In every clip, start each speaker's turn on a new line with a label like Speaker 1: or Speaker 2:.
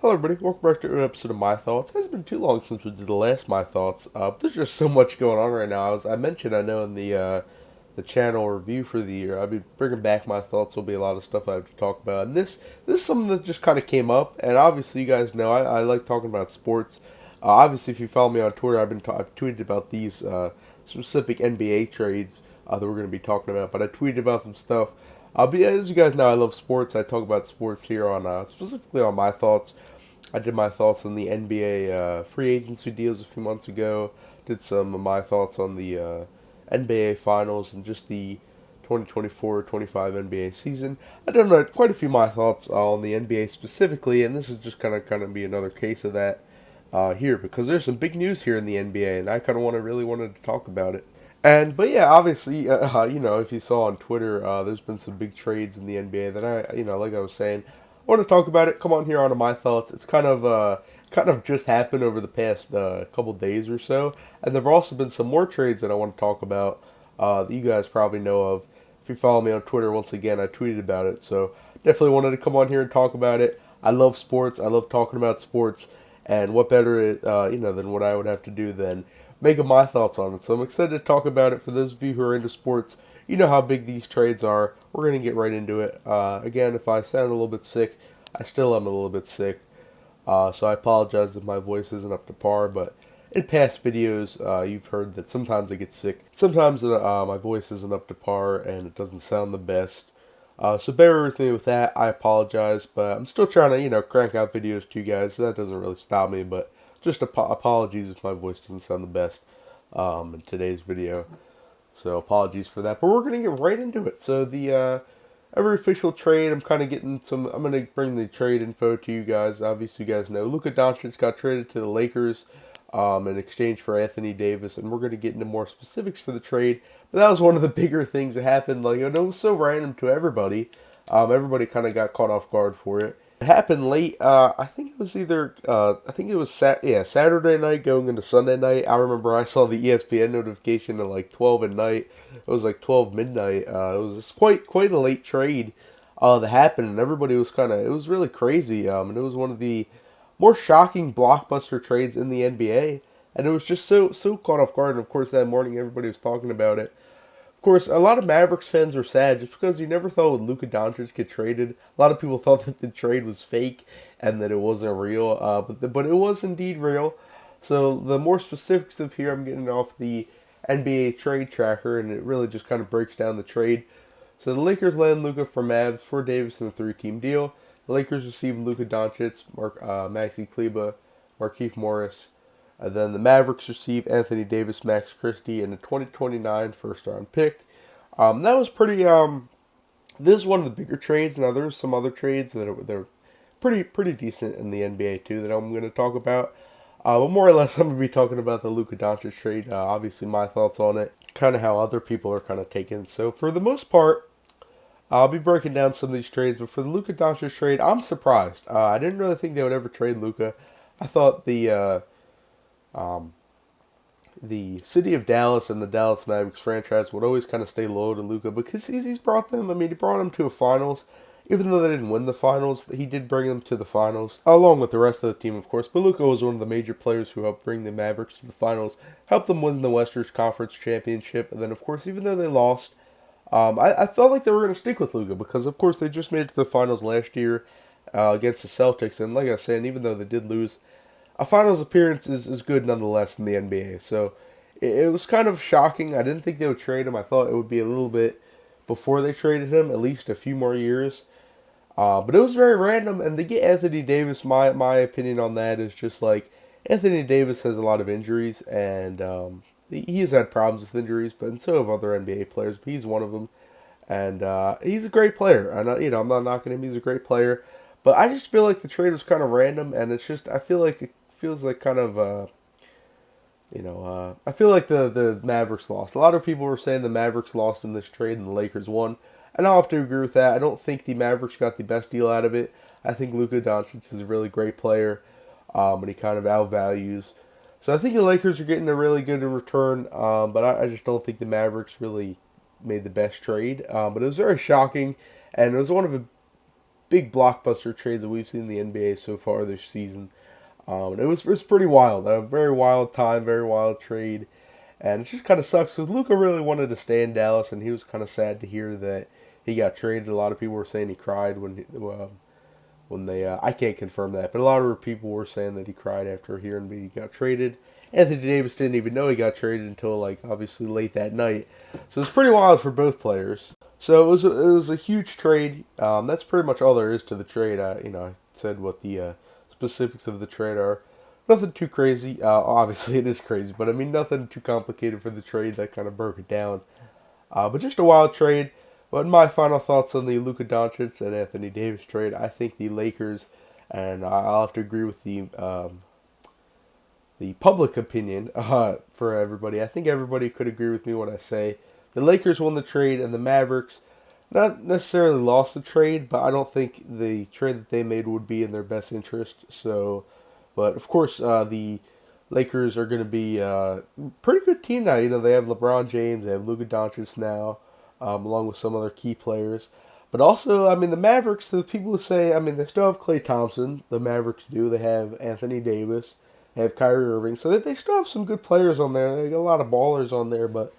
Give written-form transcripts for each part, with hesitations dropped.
Speaker 1: Hello, everybody. Welcome back to an episode of My Thoughts. It hasn't been too long since we did the last My Thoughts. There's just so much going on right now. I mentioned, I know, in the channel review for the year, I'll be bringing back My Thoughts. There'll be a lot of stuff I have to talk about. And this is something that just kind of came up. And obviously, you guys know I like talking about sports. Obviously, if you follow me on Twitter, I've tweeted about these specific NBA trades that we're going to be talking about. But I tweeted about some stuff. As you guys know, I love sports. I talk about sports here on specifically on My Thoughts. I did my thoughts on the NBA free agency deals a few months ago. Did some of my thoughts on the NBA finals and just the 2024-25 NBA season. I done quite a few of my thoughts on the NBA specifically, and this is just kind of be another case of that here because there's some big news here in the NBA, and I kind of really wanted to talk about it. But yeah, obviously, if you saw on Twitter, there's been some big trades in the NBA that like I was saying, I want to talk about it. Come on here on my thoughts. It's kind of just happened over the past couple days or so, and there've also been some more trades that I want to talk about that you guys probably know of. If you follow me on Twitter, once again, I tweeted about it, so definitely wanted to come on here and talk about it. I love sports. I love talking about sports, and what better than what I would have to do than make up my thoughts on it. So I'm excited to talk about it. For those of you who are into sports, you know how big these trades are. We're going to get right into it. Again, if I sound a little bit sick, I still am a little bit sick. So I apologize if my voice isn't up to par, but in past videos, you've heard that sometimes I get sick. Sometimes my voice isn't up to par and it doesn't sound the best. So bear with me with that. I apologize, but I'm still trying to, crank out videos to you guys. So that doesn't really stop me, but just apologies if my voice doesn't sound the best in today's video. So apologies for that. But we're going to get right into it. So the every official trade, I'm going to bring the trade info to you guys. Obviously, you guys know Luka Dončić got traded to the Lakers in exchange for Anthony Davis. And we're going to get into more specifics for the trade. But that was one of the bigger things that happened. It was so random to everybody. Everybody kind of got caught off guard for it. It happened late. I think it was Saturday night going into Sunday night. I remember I saw the ESPN notification at like 12 at night. It was like 12 midnight. It was quite a late trade that happened, and everybody was it was really crazy. And it was one of the more shocking blockbuster trades in the NBA, and it was just so caught off guard. And of course, that morning everybody was talking about it. Of course, a lot of Mavericks fans are sad just because you never thought would Luka Dončić get traded. A lot of people thought that the trade was fake and that it wasn't real, but it was indeed real. So the more specifics of here, I'm getting off the NBA trade tracker, and it really just kind of breaks down the trade. So the Lakers land Luka for Mavs for Davis in a three-team deal. The Lakers receive Luka Dončić, Maxi Kleba, Markieff Morris. Then the Mavericks receive Anthony Davis, Max Christie, and a 2029 first-round pick. That was pretty. This is one of the bigger trades. Now there's some other trades they're pretty decent in the NBA too that I'm going to talk about. But more or less, I'm going to be talking about the Luka Doncic trade. Obviously, my thoughts on it, kind of how other people are kind of taking. So for the most part, I'll be breaking down some of these trades. But for the Luka Doncic trade, I'm surprised. I didn't really think they would ever trade Luka. I thought the city of Dallas and the Dallas Mavericks franchise would always kind of stay loyal to Luka because he's brought them. I mean, he brought them to a finals. Even though they didn't win the finals, he did bring them to the finals, along with the rest of the team, of course. But Luka was one of the major players who helped bring the Mavericks to the finals, helped them win the Western Conference Championship, and then, of course, even though they lost, I felt like they were going to stick with Luka because, of course, they just made it to the finals last year against the Celtics, and like I said, even though they did lose, a finals appearance is good nonetheless in the NBA. So it was kind of shocking. I didn't think they would trade him. I thought it would be a little bit before they traded him, at least a few more years. But it was very random, and to get Anthony Davis, my opinion on that is just like Anthony Davis has a lot of injuries, and he has had problems with injuries, but and so have other NBA players. But he's one of them, and he's a great player. I'm not knocking him; he's a great player. But I just feel like the trade was kind of random, and it's just I feel like it feels like kind of I feel like the Mavericks lost. A lot of people were saying the Mavericks lost in this trade and the Lakers won. And I'll have to agree with that. I don't think the Mavericks got the best deal out of it. I think Luka Doncic is a really great player, and he kind of outvalues. So I think the Lakers are getting a really good in return, but I just don't think the Mavericks really made the best trade. But it was very shocking, and it was one of the big blockbuster trades that we've seen in the NBA so far this season. It was pretty wild. A very wild time, very wild trade. And it just kind of sucks because Luka really wanted to stay in Dallas, and he was kind of sad to hear that he got traded. A lot of people were saying he cried when they. I can't confirm that, but a lot of people were saying that he cried after hearing that he got traded. Anthony Davis didn't even know he got traded until like obviously late that night. So it's pretty wild for both players. So it was a huge trade. That's pretty much all there is to the trade. I said what the specifics of the trade are. Nothing too crazy. Obviously, it is crazy, but I mean, nothing too complicated for the trade. That kind of broke it down. But just a wild trade. But my final thoughts on the Luka Dončić and Anthony Davis trade, I think the Lakers, and I'll have to agree with the public opinion for everybody. I think everybody could agree with me when I say the Lakers won the trade and the Mavericks not necessarily lost the trade, but I don't think the trade that they made would be in their best interest. So, but of course, the Lakers are going to be a pretty good team now. They have LeBron James, they have Luka Dončić now, along with some other key players. But also, I mean, the Mavericks, the people who say, I mean, they still have Klay Thompson. The Mavericks do. They have Anthony Davis. They have Kyrie Irving. So they still have some good players on there. They got a lot of ballers on there. But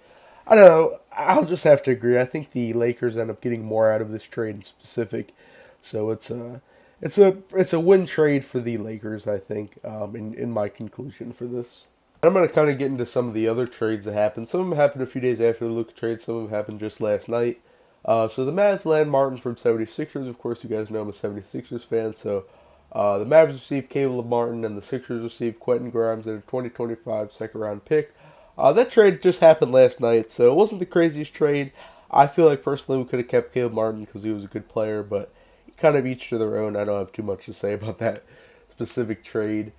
Speaker 1: I don't know. I'll just have to agree. I think the Lakers end up getting more out of this trade in specific. So it's a win trade for the Lakers, I think, in my conclusion for this. I'm going to kind of get into some of the other trades that happened. Some of them happened a few days after the Luka trade. Some of them happened just last night. So the Mavs land Martin from 76ers. Of course, you guys know I'm a 76ers fan. So the Mavs received Caleb Martin, and the Sixers received Quentin Grimes and a 2025 second-round pick. That trade just happened last night, so it wasn't the craziest trade. I feel like personally we could have kept Caleb Martin because he was a good player, but kind of each to their own. I don't have too much to say about that specific trade.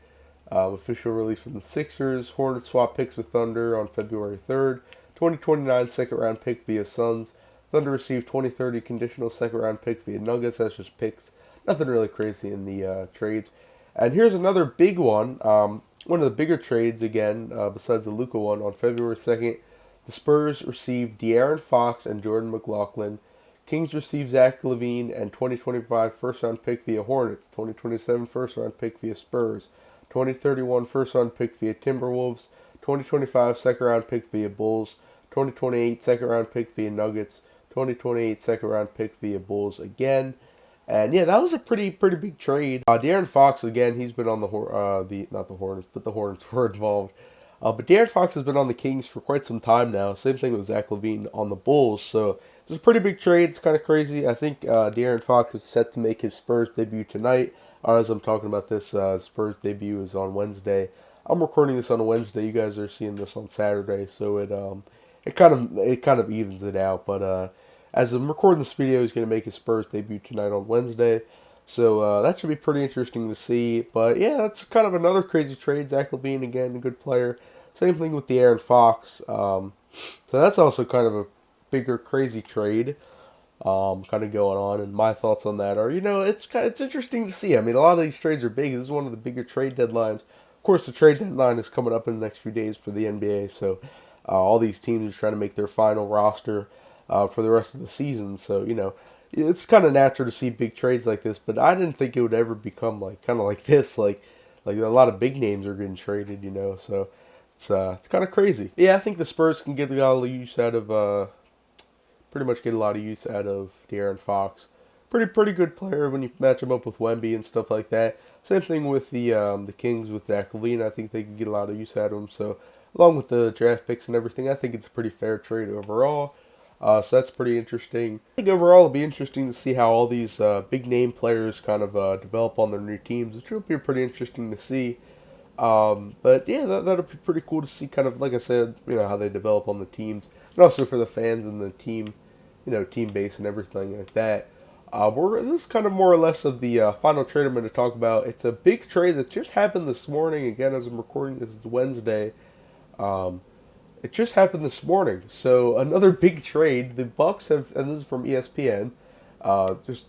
Speaker 1: Official release from the Sixers. Hornets swap picks with Thunder on February 3rd. 2029 second-round pick via Suns. Thunder received 2030 conditional second-round pick via Nuggets. That's just picks. Nothing really crazy in the trades. And here's another big one. One of the bigger trades, again, besides the Luka one. On February 2nd, the Spurs received De'Aaron Fox and Jordan McLaughlin. Kings received Zach LaVine and 2025 first-round pick via Hornets. 2027 first-round pick via Spurs. 2031 first-round pick via Timberwolves. 2025 second-round pick via Bulls. 2028 second-round pick via Nuggets. 2028 second-round pick via Bulls again. And yeah, that was a pretty big trade. De'Aaron Fox, again, he's been on not the Hornets, but the Hornets were involved. But De'Aaron Fox has been on the Kings for quite some time now. Same thing with Zach LaVine on the Bulls. So it's a pretty big trade. It's kind of crazy. I think De'Aaron Fox is set to make his Spurs debut tonight. As I'm talking about this, Spurs debut is on Wednesday. I'm recording this on a Wednesday. You guys are seeing this on Saturday, so it kind of evens it out. But as I'm recording this video, he's going to make his Spurs debut tonight on Wednesday. So that should be pretty interesting to see. But yeah, that's kind of another crazy trade. Zach LaVine, again, a good player. Same thing with De'Aaron Fox. So that's also kind of a bigger crazy trade kind of going on. And my thoughts on that are, it's interesting to see. I mean, a lot of these trades are big. This is one of the bigger trade deadlines. Of course, the trade deadline is coming up in the next few days for the NBA. So all these teams are trying to make their final roster for the rest of the season. So, it's kind of natural to see big trades like this, but I didn't think it would ever become kind of like this. Like a lot of big names are getting traded, So it's kind of crazy. Yeah, I think the Spurs can get a lot of use out of pretty much get a lot of use out of De'Aaron Fox. Pretty good player when you match him up with Wemby and stuff like that. Same thing with the Kings with Zach LaVine. I think they can get a lot of use out of him. So along with the draft picks and everything, I think it's a pretty fair trade overall. So that's pretty interesting. I think overall it'll be interesting to see how all these big name players kind of develop on their new teams, which will be pretty interesting to see. But yeah, that'll be pretty cool to see, kind of like I said, how they develop on the teams, and also for the fans and the team, team base and everything like that. This is kind of more or less of the final trade I'm going to talk about. It's a big trade that just happened this morning. Again, as I'm recording this, it's Wednesday. It just happened this morning. So another big trade. The Bucks have, and this is from ESPN. Just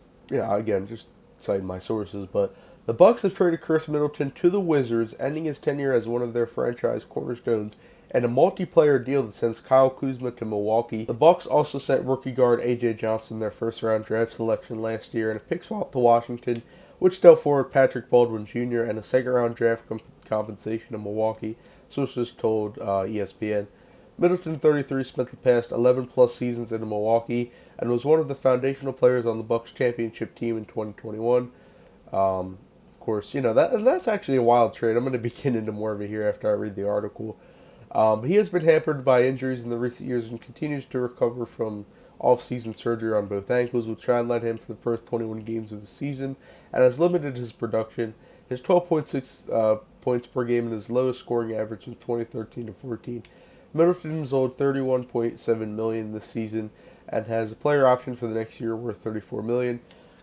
Speaker 1: citing my sources, but the Bucks have traded Chris Middleton to the Wizards, ending his tenure as one of their franchise cornerstones and a multiplayer deal that sends Kyle Kuzma to Milwaukee. The Bucks also sent rookie guard A.J. Johnson their first-round draft selection last year and a pick swap to Washington, which dealt forward Patrick Baldwin Jr. and a second-round draft compensation to Milwaukee, sources told ESPN. Middleton, 33, spent the past 11-plus seasons in Milwaukee and was one of the foundational players on the Bucks championship team in 2021. Of course, that's actually a wild trade. I'm going to be getting into more of it here after I read the article. He has been hampered by injuries in the recent years and continues to recover from off-season surgery on both ankles, which sidelined him for the first 21 games of the season and has limited his production. His 12.6 points per game and his lowest scoring average since 2013 to 14. Middleton is owed $31.7 million this season and has a player option for the next year worth $34 million.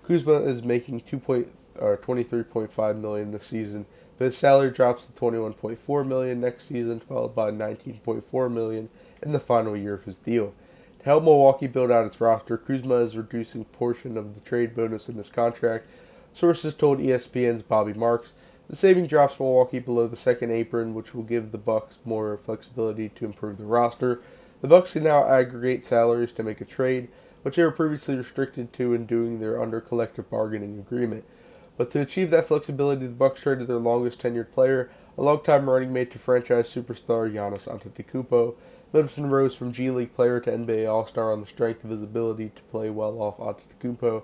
Speaker 1: Kuzma is making $23.5 million this season, but his salary drops to $21.4 million next season, followed by $19.4 million in the final year of his deal. To help Milwaukee build out its roster, Kuzma is reducing a portion of the trade bonus in his contract. Sources told ESPN's Bobby Marks. The saving drops Milwaukee below the second apron, which will give the Bucks more flexibility to improve the roster. The Bucks can now aggregate salaries to make a trade, which they were previously restricted to in doing their under collective bargaining agreement. But to achieve that flexibility, the Bucks traded their longest tenured player, a longtime running mate to franchise superstar Giannis Antetokounmpo. Middleton rose from G League player to NBA All-Star on the strength of his ability to play well off Antetokounmpo.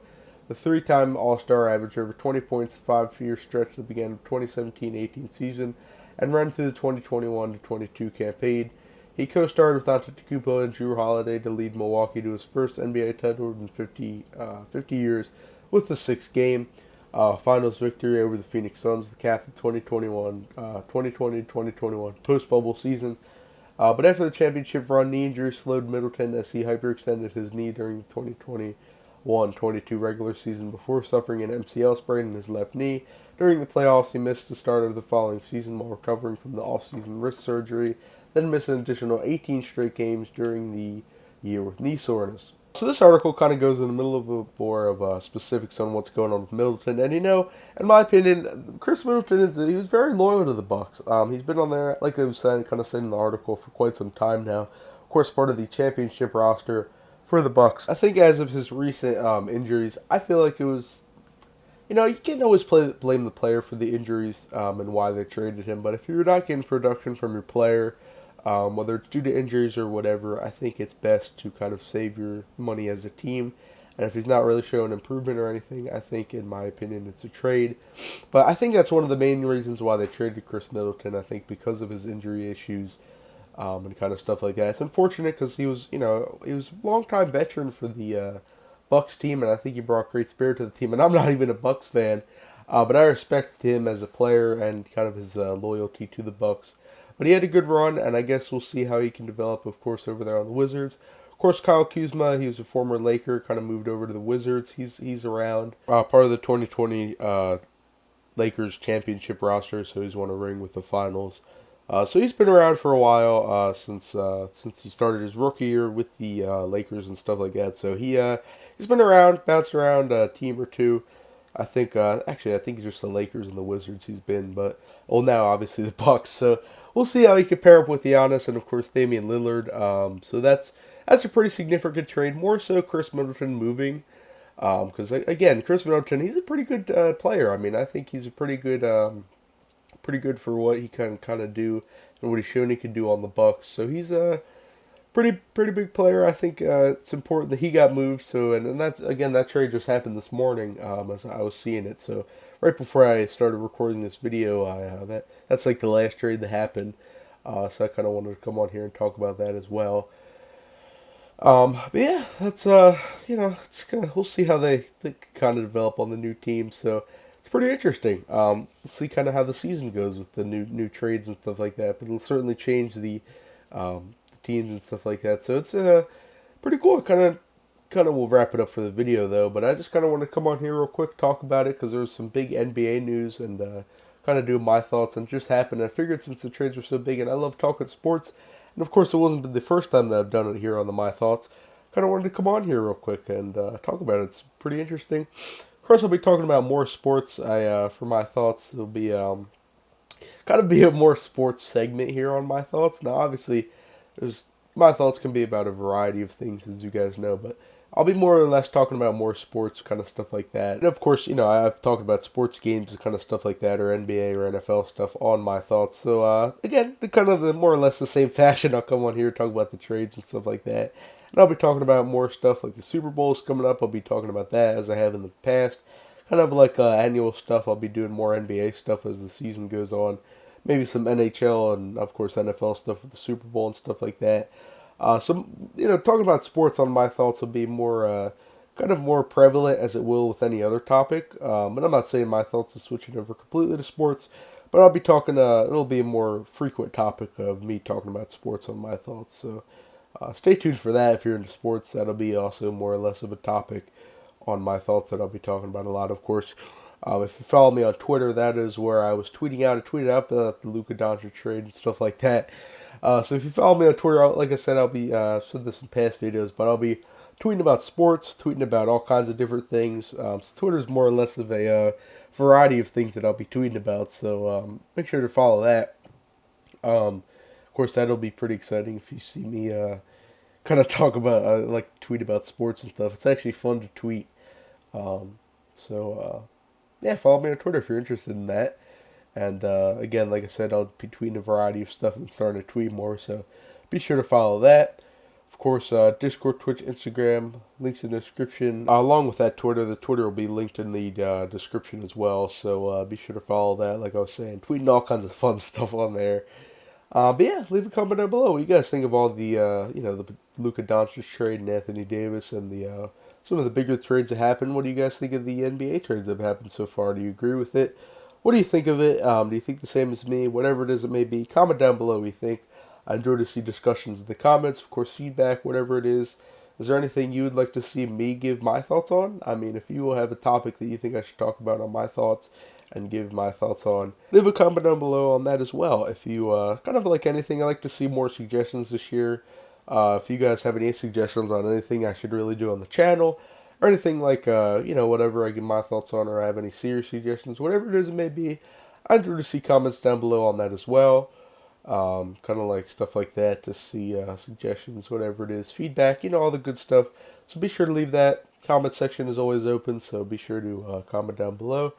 Speaker 1: The three-time All-Star averaged over 20 points 5-year stretch that began the 2017-18 season and ran through the 2021-22 campaign. He co-starred with Antetokounmpo and Jrue Holiday to lead Milwaukee to his first NBA title in 50 years with the sixth game finals victory over the Phoenix Suns to cap the 2020-2021 post-bubble season. But after the championship run, knee injury slowed Middleton as he hyperextended his knee during the 2021-22 regular season before suffering an MCL sprain in his left knee. During the playoffs, he missed the start of the following season while recovering from the off-season wrist surgery, then missed an additional 18 straight games during the year with knee soreness. So this article kind of goes in the middle of a more of specifics on what's going on with Middleton, and in my opinion, Chris Middleton he was very loyal to the Bucks. He's been on there, like I was saying, kind of saying in the article, for quite some time now. Of course, part of the championship roster for the Bucks. I think as of his recent injuries, I feel like it was, you can't always blame the player for the injuries and why they traded him, but if you're not getting production from your player, whether it's due to injuries or whatever, I think it's best to kind of save your money as a team. And if he's not really showing improvement or anything, I think, in my opinion, it's a trade. But I think that's one of the main reasons why they traded Chris Middleton. I think because of his injury issues and kind of stuff like that. It's unfortunate because he was a longtime veteran for the Bucks team, and I think he brought great spirit to the team. And I'm not even a Bucks fan, but I respect him as a player and kind of his loyalty to the Bucks. But he had a good run, and I guess we'll see how he can develop, of course, over there on the Wizards. Of course, Kyle Kuzma, he was a former Laker, kind of moved over to the Wizards. He's around. Part of the 2020 Lakers championship roster, so he's won a ring with the finals. So he's been around for a while since he started his rookie year with the Lakers and stuff like that. So he's been around, bounced around a team or two. I think just the Lakers and the Wizards he's been, but now obviously the Bucks. So we'll see how he can pair up with Giannis and of course Damian Lillard. So that's a pretty significant trade. More so Chris Middleton moving, because again, Chris Middleton, he's a pretty good player. I mean, I think he's a pretty good for what he can kind of do and what he's shown he can do on the Bucks. So he's a pretty big player. I think it's important that he got moved. So and that trade just happened this morning as I was seeing it. So right before I started recording this video, that's like the last trade that happened. So I kind of wanted to come on here and talk about that as well. But yeah, that's we'll see how they kind of develop on the new team. So it's pretty interesting. We'll see kind of how the season goes with the new trades and stuff like that. But it'll certainly change the teams and stuff like that. So it's pretty cool. Kind of will wrap it up for the video though. But I just kind of want to come on here real quick, talk about it because there was some big NBA news and kind of do my thoughts and just happened. I figured since the trades were so big and I love talking sports, and of course it wasn't the first time that I've done it here on the My Thoughts. Kind of wanted to come on here real quick and talk about it. It's pretty interesting. Of course, I'll be talking about more sports. For my thoughts, it'll be kind kind of be a more sports segment here on my thoughts. Now, obviously, there's my thoughts can be about a variety of things, as you guys know, but I'll be more or less talking about more sports kind of stuff like that. And of course, I've talked about sports games and kind of stuff like that, or NBA or NFL stuff on my thoughts. So again, kind of the more or less the same fashion. I'll come on here and talk about the trades and stuff like that. And I'll be talking about more stuff like the Super Bowl is coming up. I'll be talking about that as I have in the past. Kind of like annual stuff. I'll be doing more NBA stuff as the season goes on. Maybe some NHL and of course NFL stuff with the Super Bowl and stuff like that. Talking about sports on my thoughts will be more, kind of more prevalent as it will with any other topic. And I'm not saying my thoughts are switching over completely to sports, but I'll be talking, it'll be a more frequent topic of me talking about sports on my thoughts. So stay tuned for that if you're into sports. That'll be also more or less of a topic on my thoughts that I'll be talking about a lot, of course. If you follow me on Twitter, that is where I was tweeting out. I tweeted out the Luka Dončić trade and stuff like that. So if you follow me on Twitter, like I said, I'll be said this in past videos, but I'll be tweeting about sports, tweeting about all kinds of different things. So Twitter is more or less of a variety of things that I'll be tweeting about. So make sure to follow that. Of course, that'll be pretty exciting if you see me kind of talk about, like tweet about sports and stuff. It's actually fun to tweet. Um, yeah, follow me on Twitter if you're interested in that. And again, like I said, I'll be tweeting a variety of stuff. I'm starting to tweet more, so be sure to follow that. Of course, Discord, Twitch, Instagram, links in the description. Along with that, Twitter. The Twitter will be linked in the description as well, so be sure to follow that. Like I was saying, tweeting all kinds of fun stuff on there. But yeah, leave a comment down below. What you guys think of all the, the Luka Dončić trade and Anthony Davis and the some of the bigger trades that happened? What do you guys think of the NBA trades that have happened so far? Do you agree with it? What do you think of it? Do you think the same as me? Whatever it is it may be, comment down below what you think. I enjoy to see discussions in the comments, of course, feedback, whatever it is. Is there anything you would like to see me give my thoughts on? I mean, if you have a topic that you think I should talk about on my thoughts and give my thoughts on, leave a comment down below on that as well. If you kind of like anything, I like to see more suggestions this year. If you guys have any suggestions on anything I should really do on the channel, or anything like, whatever I give my thoughts on, or I have any serious suggestions, whatever it is it may be, I'd enjoy to see comments down below on that as well. Kind of like stuff like that, to see suggestions, whatever it is, feedback, all the good stuff. So be sure to leave that. Comment section is always open, so be sure to comment down below.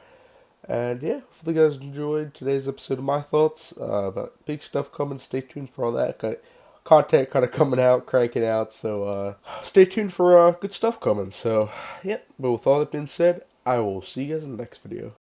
Speaker 1: And yeah, hopefully you guys enjoyed today's episode of my thoughts about big stuff coming. Stay tuned for all that content kind of coming out, cranking out. So stay tuned for good stuff coming. So yeah, but with all that being said, I will see you guys in the next video.